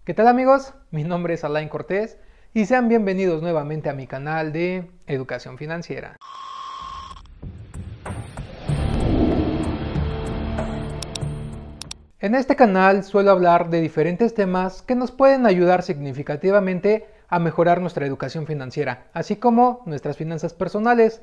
¿Qué tal amigos? Mi nombre es Alain Cortés y sean bienvenidos nuevamente a mi canal de Educación Financiera. En este canal suelo hablar de diferentes temas que nos pueden ayudar significativamente a mejorar nuestra educación financiera, así como nuestras finanzas personales,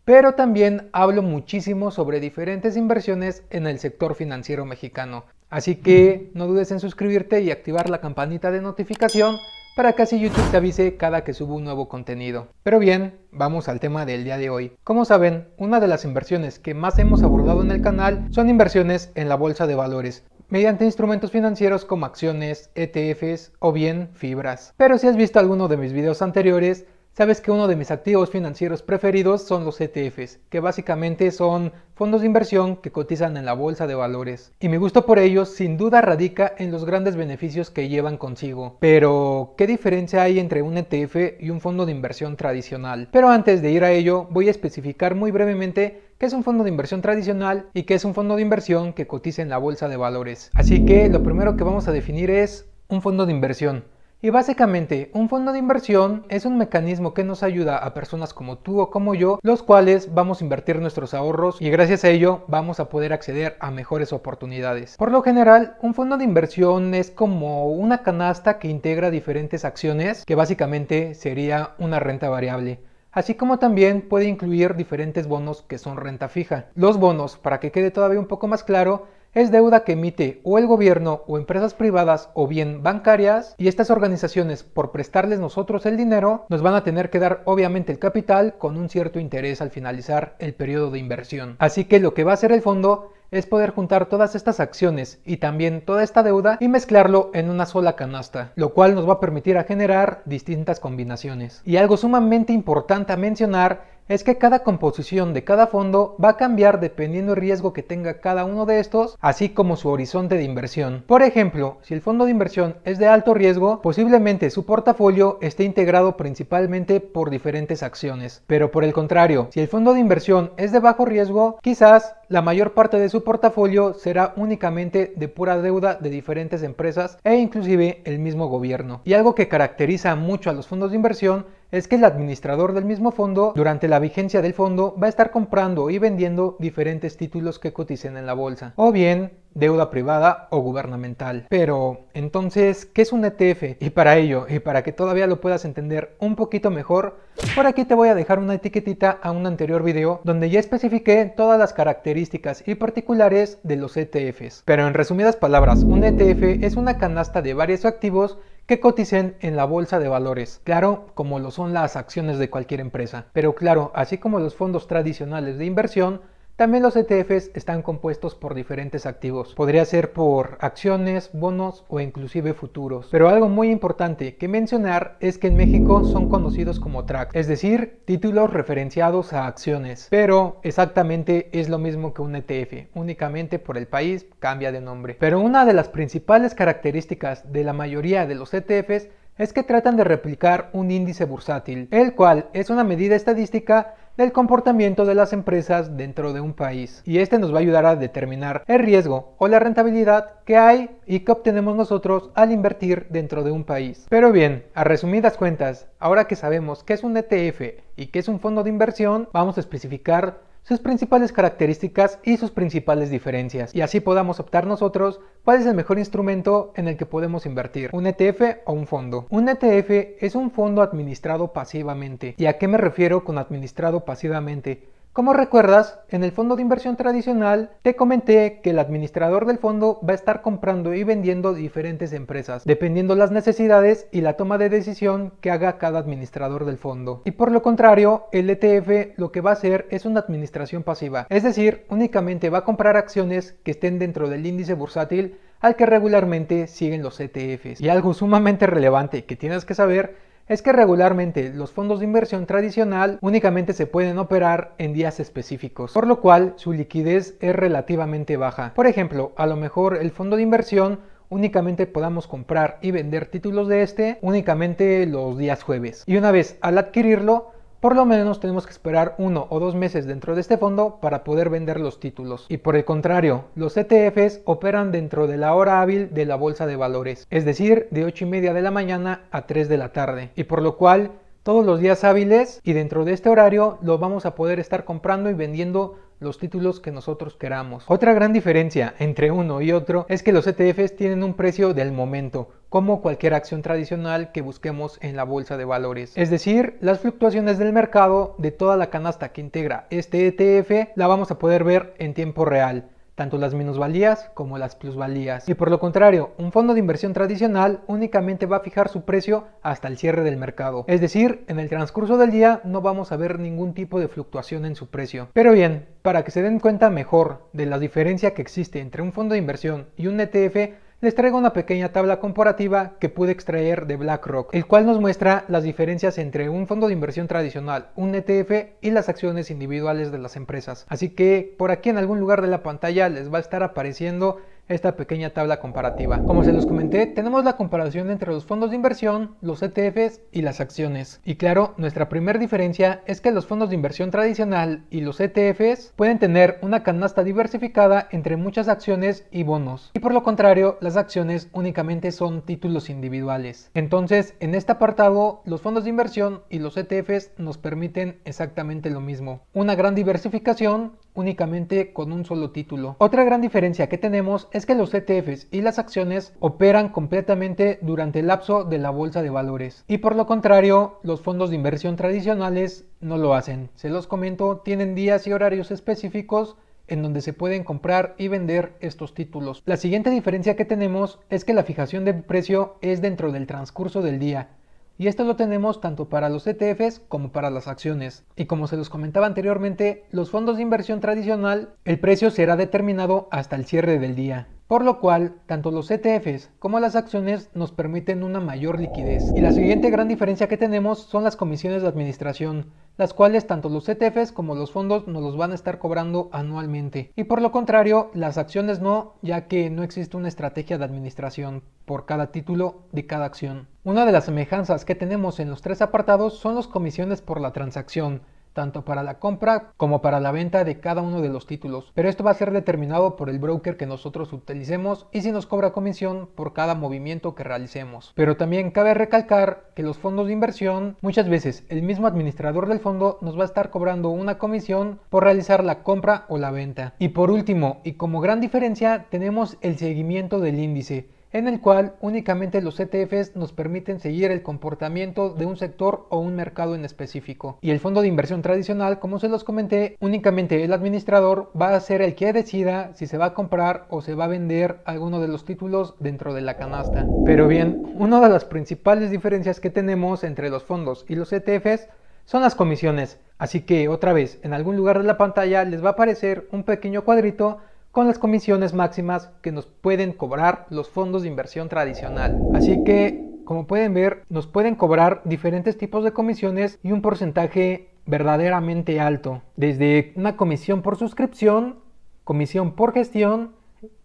pero también hablo muchísimo sobre diferentes inversiones en el sector financiero mexicano. Así que no dudes en suscribirte y activar la campanita de notificación para que así YouTube te avise cada que subo un nuevo contenido. Pero bien, vamos al tema del día de hoy. Como saben, una de las inversiones que más hemos abordado en el canal son inversiones en la bolsa de valores, mediante instrumentos financieros como acciones, ETFs o bien fibras. Pero si has visto alguno de mis videos anteriores, sabes que uno de mis activos financieros preferidos son los ETFs, que básicamente son fondos de inversión que cotizan en la bolsa de valores. Y mi gusto por ellos sin duda radica en los grandes beneficios que llevan consigo. Pero, ¿qué diferencia hay entre un ETF y un fondo de inversión tradicional? Pero antes de ir a ello, voy a especificar muy brevemente qué es un fondo de inversión tradicional y qué es un fondo de inversión que cotiza en la bolsa de valores. Así que lo primero que vamos a definir es un fondo de inversión. Y básicamente, un fondo de inversión es un mecanismo que nos ayuda a personas como tú o como yo, los cuales vamos a invertir nuestros ahorros y gracias a ello vamos a poder acceder a mejores oportunidades. Por lo general, un fondo de inversión es como una canasta que integra diferentes acciones, que básicamente sería una renta variable. Así como también puede incluir diferentes bonos que son renta fija. Los bonos, para que quede todavía un poco más claro, es deuda que emite o el gobierno o empresas privadas o bien bancarias, y estas organizaciones, por prestarles nosotros el dinero, nos van a tener que dar obviamente el capital con un cierto interés al finalizar el periodo de inversión. Así que lo que va a hacer el fondo es poder juntar todas estas acciones y también toda esta deuda y mezclarlo en una sola canasta, lo cual nos va a permitir a generar distintas combinaciones. Y algo sumamente importante a mencionar es que cada composición de cada fondo va a cambiar dependiendo del riesgo que tenga cada uno de estos, así como su horizonte de inversión. Por ejemplo, si el fondo de inversión es de alto riesgo, posiblemente su portafolio esté integrado principalmente por diferentes acciones. Pero por el contrario, si el fondo de inversión es de bajo riesgo, quizás la mayor parte de su portafolio será únicamente de pura deuda de diferentes empresas e inclusive el mismo gobierno. Y algo que caracteriza mucho a los fondos de inversión es que el administrador del mismo fondo, durante la vigencia del fondo, va a estar comprando y vendiendo diferentes títulos que coticen en la bolsa, o bien deuda privada o gubernamental. Pero, entonces, ¿qué es un ETF? Y para ello, y para que todavía lo puedas entender un poquito mejor, por aquí te voy a dejar una etiquetita a un anterior video donde ya especifiqué todas las características y particulares de los ETFs. Pero en resumidas palabras, un ETF es una canasta de varios activos que coticen en la bolsa de valores, claro, como lo son las acciones de cualquier empresa. Pero claro, así como los fondos tradicionales de inversión, también los ETFs están compuestos por diferentes activos. Podría ser por acciones, bonos o inclusive futuros. Pero algo muy importante que mencionar es que en México son conocidos como TRAC, es decir, títulos referenciados a acciones. Pero exactamente es lo mismo que un ETF, únicamente por el país cambia de nombre. Pero una de las principales características de la mayoría de los ETFs es que tratan de replicar un índice bursátil, el cual es una medida estadística del comportamiento de las empresas dentro de un país, y este nos va a ayudar a determinar el riesgo o la rentabilidad que hay y que obtenemos nosotros al invertir dentro de un país. Pero bien, a resumidas cuentas, ahora que sabemos qué es un ETF y qué es un fondo de inversión, vamos a especificar sus principales características y sus principales diferencias, y así podamos optar nosotros cuál es el mejor instrumento en el que podemos invertir, un ETF o un fondo. Un ETF es un fondo administrado pasivamente. ¿Y a qué me refiero con administrado pasivamente? Como recuerdas, en el fondo de inversión tradicional te comenté que el administrador del fondo va a estar comprando y vendiendo diferentes empresas, dependiendo las necesidades y la toma de decisión que haga cada administrador del fondo. Y por lo contrario, el ETF lo que va a hacer es una administración pasiva, es decir, únicamente va a comprar acciones que estén dentro del índice bursátil al que regularmente siguen los ETFs. Y algo sumamente relevante que tienes que saber es que regularmente los fondos de inversión tradicional únicamente se pueden operar en días específicos, por lo cual su liquidez es relativamente baja. Por ejemplo, a lo mejor el fondo de inversión únicamente podamos comprar y vender títulos de este únicamente los días jueves. Y una vez al adquirirlo, por lo menos tenemos que esperar 1 o 2 meses dentro de este fondo para poder vender los títulos. Y por el contrario, los ETFs operan dentro de la hora hábil de la bolsa de valores, es decir, de 8:30 de la mañana a 3 de la tarde, y por lo cual todos los días hábiles y dentro de este horario lo vamos a poder estar comprando y vendiendo los títulos que nosotros queramos. Otra gran diferencia entre uno y otro es que los ETFs tienen un precio del momento, como cualquier acción tradicional que busquemos en la bolsa de valores. Es decir, las fluctuaciones del mercado de toda la canasta que integra este ETF la vamos a poder ver en tiempo real, tanto las minusvalías como las plusvalías. Y por lo contrario, un fondo de inversión tradicional únicamente va a fijar su precio hasta el cierre del mercado. Es decir, en el transcurso del día no vamos a ver ningún tipo de fluctuación en su precio. Pero bien, para que se den cuenta mejor de la diferencia que existe entre un fondo de inversión y un ETF, les traigo una pequeña tabla comparativa que pude extraer de BlackRock, el cual nos muestra las diferencias entre un fondo de inversión tradicional, un ETF y las acciones individuales de las empresas. Así que por aquí en algún lugar de la pantalla les va a estar apareciendo esta pequeña tabla comparativa. Como se los comenté, tenemos la comparación entre los fondos de inversión, los ETFs y las acciones. Y claro, nuestra primera diferencia es que los fondos de inversión tradicional y los ETFs pueden tener una canasta diversificada entre muchas acciones y bonos. Y por lo contrario, las acciones únicamente son títulos individuales. Entonces, en este apartado, los fondos de inversión y los ETFs nos permiten exactamente lo mismo. Una gran diversificación únicamente con un solo título. Otra gran diferencia que tenemos es que los ETFs y las acciones operan completamente durante el lapso de la bolsa de valores y por lo contrario los fondos de inversión tradicionales no lo hacen. Se los comento, tienen días y horarios específicos en donde se pueden comprar y vender estos títulos. La siguiente diferencia que tenemos es que la fijación de precio es dentro del transcurso del día. Y esto lo tenemos tanto para los ETFs como para las acciones. Y como se los comentaba anteriormente, los fondos de inversión tradicional, el precio será determinado hasta el cierre del día. Por lo cual, tanto los ETFs como las acciones nos permiten una mayor liquidez. Y la siguiente gran diferencia que tenemos son las comisiones de administración, las cuales tanto los ETFs como los fondos nos los van a estar cobrando anualmente. Y por lo contrario, las acciones no, ya que no existe una estrategia de administración por cada título de cada acción. Una de las semejanzas que tenemos en los tres apartados son las comisiones por la transacción, tanto para la compra como para la venta de cada uno de los títulos, pero esto va a ser determinado por el broker que nosotros utilicemos y si nos cobra comisión por cada movimiento que realicemos. Pero también cabe recalcar que los fondos de inversión, muchas veces el mismo administrador del fondo nos va a estar cobrando una comisión por realizar la compra o la venta. Y por último, y como gran diferencia, tenemos el seguimiento del índice, en el cual únicamente los ETFs nos permiten seguir el comportamiento de un sector o un mercado en específico. Y el fondo de inversión tradicional, como se los comenté, únicamente el administrador va a ser el que decida si se va a comprar o se va a vender alguno de los títulos dentro de la canasta. Pero bien, una de las principales diferencias que tenemos entre los fondos y los ETFs son las comisiones. Así que otra vez, en algún lugar de la pantalla les va a aparecer un pequeño cuadrito con las comisiones máximas que nos pueden cobrar los fondos de inversión tradicional. Así que, como pueden ver, nos pueden cobrar diferentes tipos de comisiones y un porcentaje verdaderamente alto, desde una comisión por suscripción, comisión por gestión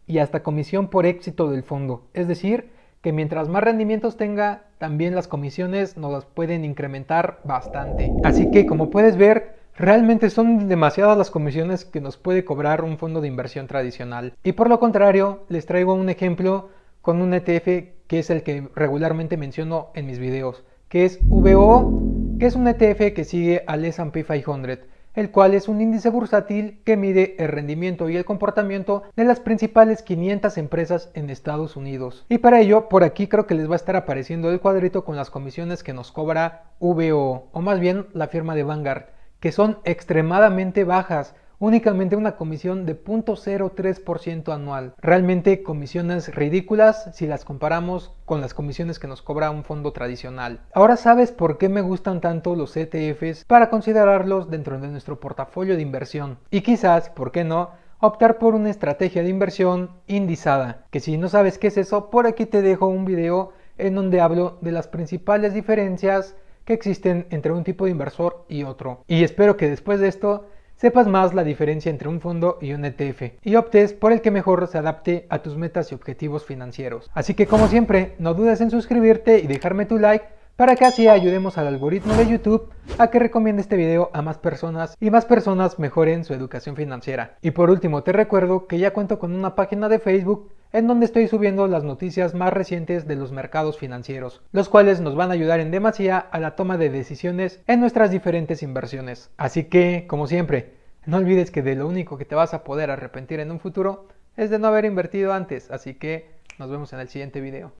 y hasta comisión por éxito del fondo. Es decir, que mientras más rendimientos tenga, también las comisiones nos las pueden incrementar bastante. Así que, como puedes ver, realmente son demasiadas las comisiones que nos puede cobrar un fondo de inversión tradicional. Y por lo contrario, les traigo un ejemplo con un ETF que es el que regularmente menciono en mis videos, que es VOO, que es un ETF que sigue al S&P 500, el cual es un índice bursátil que mide el rendimiento y el comportamiento de las principales 500 empresas en Estados Unidos. Y para ello, por aquí creo que les va a estar apareciendo el cuadrito con las comisiones que nos cobra VOO, o más bien la firma de Vanguard, que son extremadamente bajas, únicamente una comisión de 0.03% anual. Realmente comisiones ridículas si las comparamos con las comisiones que nos cobra un fondo tradicional. Ahora sabes por qué me gustan tanto los ETFs para considerarlos dentro de nuestro portafolio de inversión. Y quizás, ¿por qué no?, optar por una estrategia de inversión indizada, que si no sabes qué es eso, por aquí te dejo un video en donde hablo de las principales diferencias que existen entre un tipo de inversor y otro. Y espero que después de esto sepas más la diferencia entre un fondo y un ETF y optes por el que mejor se adapte a tus metas y objetivos financieros. Así que como siempre, no dudes en suscribirte y dejarme tu like para que así ayudemos al algoritmo de YouTube a que recomiende este video a más personas y más personas mejoren su educación financiera. Y por último te recuerdo que ya cuento con una página de Facebook en donde estoy subiendo las noticias más recientes de los mercados financieros, los cuales nos van a ayudar en demasía a la toma de decisiones en nuestras diferentes inversiones. Así que, como siempre, no olvides que de lo único que te vas a poder arrepentir en un futuro es de no haber invertido antes, así que nos vemos en el siguiente video.